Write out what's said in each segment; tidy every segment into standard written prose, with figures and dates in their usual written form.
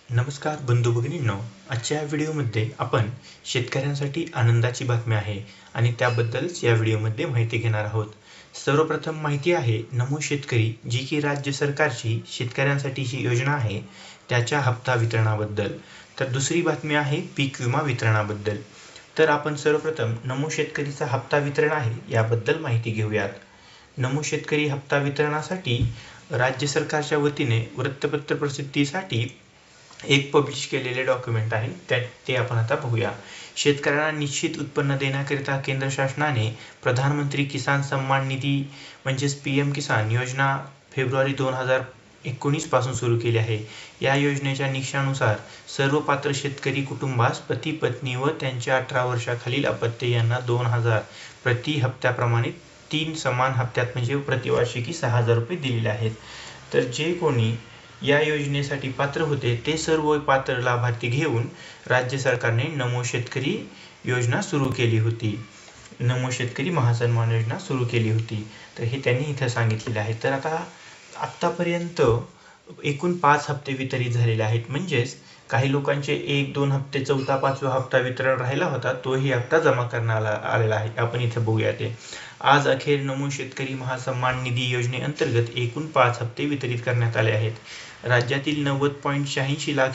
नमस्कार बंधू भगिनींनो, आजच्या व्हिडिओमध्ये आपण शेतकऱ्यांसाठी आनंदाची बातमी आहे आणि त्याबद्दलच या व्हिडिओमध्ये माहिती घेणार आहोत. सर्वप्रथम माहिती आहे नमो शेतकरी, जी की राज्य सरकारची शेतकऱ्यांसाठीची योजना आहे त्याच्या हप्ता वितरणाबद्दल. तर दुसरी बातमी आहे पीक विमा वितरणाबद्दल. तर आपण सर्वप्रथम नमो शेतकरीचा हप्ता वितरण आहे याबद्दल माहिती घेऊयात. नमो शेतकरी हप्ता वितरणासाठी राज्य सरकारच्या वतीने वृत्तपत्र प्रसिद्धीसाठी एक पब्लिश केलेले डॉक्युमेंट आहे ते आपण आता बघूया. शेतकऱ्यांना निश्चित उत्पन्न देण्याकरिता केंद्र शासनाने प्रधानमंत्री किसान सन्मान निधी म्हणजेच PM किसान योजना फेब्रुवारी 2019 पासून सुरू केली आहे. या योजनेच्या निकषानुसार सर्व पात्र शेतकरी कुटुंबास पती पत्नी व त्यांच्या 18 वर्षाखालील अपत्य यांना 2000 प्रति हप्त्याप्रमाणे 3 समान हप्त्यात म्हणजे प्रतिवार्षिकी 6000 रुपये दिलेले आहेत. तर जे कोणी या योजनेसाठी पात्र होते ते सर्व पात्र लाभार्थी घेऊन राज्य सरकारने नमो शेतकरी योजना सुरू केली होती. नमो शेतकरी महासन्मान योजना सुरू केली होती. तर हे त्यांनी इथे सांगितलेले आहे. तर आतापर्यंत एकूण 5 हप्ते वितरित झालेले आहेत. म्हणजेच काही लोकांचे 1-2 हप्ते 4-5वा हप्ता वितरण राहिला होता, तोही हप्ता जमा करण्यात आलेला आहे. आपण इथे बघूया ते. आज अखेर नमो शेतकरी महासन्मान निधी योजनेअंतर्गत एकूण 5 हप्ते वितरित करण्यात आले आहेत. राज्यातील 90.86 लाख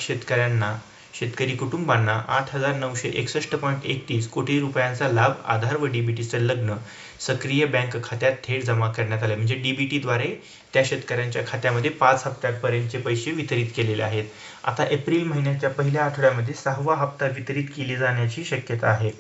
शेतकरी कुटुंबांना 8,961.31 कोटी रुपयांचा लाभ आधार व DBT संलग्न सक्रिय बँक खात्यात थेट जमा करण्यात आले. म्हणजे DBT द्वारे त्या शेतकऱ्यांच्या खात्यामध्ये 5 हप्त्यापर्यंतचे पैसे वितरित केलेले आहेत. आता एप्रिल महिन्याच्या पहिल्या आठवड्यामध्ये 6वा हप्ता वितरित केली जाण्याची शक्यता आहे.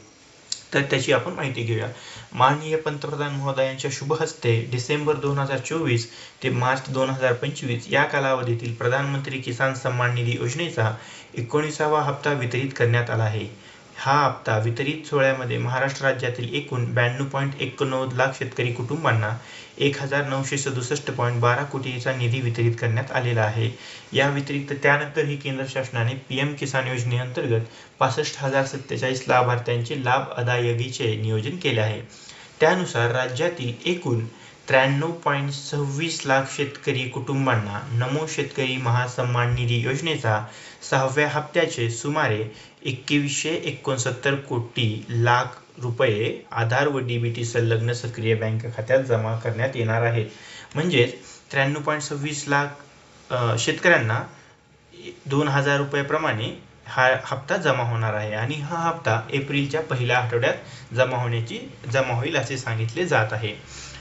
तर त्याची आपण माहिती घेऊया. माननीय पंतप्रधान महोदयांच्या शुभ हस्ते डिसेंबर 2024 ते मार्च 2025 या कालावधीतील प्रधानमंत्री किसान सन्मान निधी योजनेचा 19वा हप्ता वितरित करण्यात आला आहे. हा हप्ता वितरित सोहळ्यामध्ये महाराष्ट्र राज्यातील एकूण 92.89 लाख शेतकरी कुटुंबांना 1967.12 कोटीचा निधी वितरित करण्यात आलेला आहे. या व्यतिरिक्त त्यानंतरही केंद्र शासनाने PM किसान योजनेअंतर्गत 65,047 लाभार्थ्यांचे लाभ अदायगीचे नियोजन केले आहे. त्यानुसार राज्यातील एकूण 93.26 लाख शेतकरी कुटुंबांना नमो शेतकरी महासन्मान निधी योजनेचा 6व्या हप्त्याचे सुमारे 2169 कोटी लाख रुपये आधार व DBT संलग्न सक्रिय बँक खात्यात जमा करण्यात येणार आहेत. म्हणजेच 93.26 लाख शेतकऱ्यांना 2000 रुपयाप्रमाणे हा हप्ता जमा होणार आहे आणि हा हप्ता एप्रिलच्या पहिल्या आठवड्यात जमा होईल असे सांगितले जात आहे.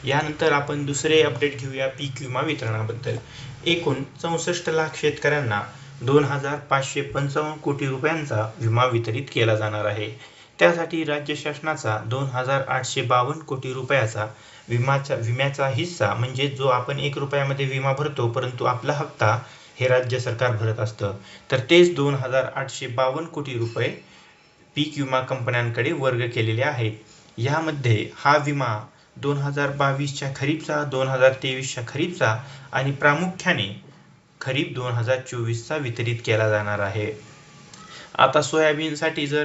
यानंतर आपण दुसरे अपडेट घेऊया पीक विमा वितरणाबद्दल. एकूण 64 लाख शेतकऱ्यांना 2,555 कोटी रुपयांचा विमा वितरित केला जाणार आहे. त्यासाठी राज्य शासनाचा 2,852 कोटी रुपयाचा विम्याचा हिस्सा म्हणजे जो आपण 1 रुपयामध्ये विमा भरतो परंतु आपला हप्ता हे राज्य सरकार भरत असतं, तर तेच 2,852 कोटी रुपये पीक विमा कंपन्यांकडे वर्ग केलेले आहेत. यामध्ये हा विमा 2022च्या खरीपचा, 2023च्या खरीपचा आणि प्रामुख्याने खरीप 2024चा वितरित केला जाणार आहे. आता सोयाबीनसाठी जर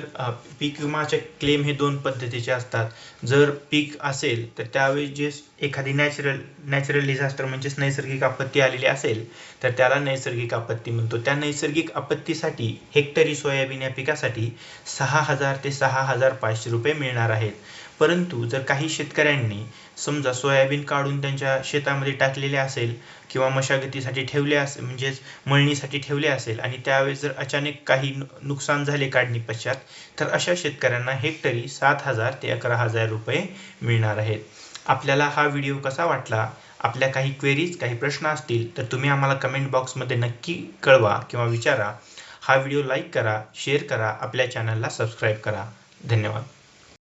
पीक विमाचे क्लेम हे 2 पद्धतीचे असतात. जर पीक असेल तर त्यावेळी जे एखादी नॅचरल डिझास्टर म्हणजेच नैसर्गिक आपत्ती आलेली असेल तर त्याला नैसर्गिक आपत्ती म्हणतो. त्या नैसर्गिक आपत्तीसाठी हेक्टरी सोयाबीन या पिकासाठी 6,000 ते 6,500 रुपये मिळणार आहेत. परंतु जर काही शेतकऱ्यांनी समजा सोयाबीन काढून त्यांच्या शेतामध्ये टाकलेले असेल किंवा मशागतीसाठी ठेवले असेल म्हणजेच मळणीसाठी ठेवले असेल आणि त्यावेळेस जर अचानक काही नुकसान झाले काढणी पश्चात, तर अशा शेतकऱ्यांना हेक्टरी 7,000 ते 11,000 रुपये मिळणार आहेत. आपल्याला हा व्हिडिओ कसा वाटला? आपल्या काही क्वेरीज, काही प्रश्न असतील तर तुम्ही आम्हाला कमेंट बॉक्समध्ये नक्की कळवा किंवा विचारा. हा व्हिडिओ लाईक करा, शेअर करा, आपल्या चॅनलला सबस्क्राईब करा. धन्यवाद.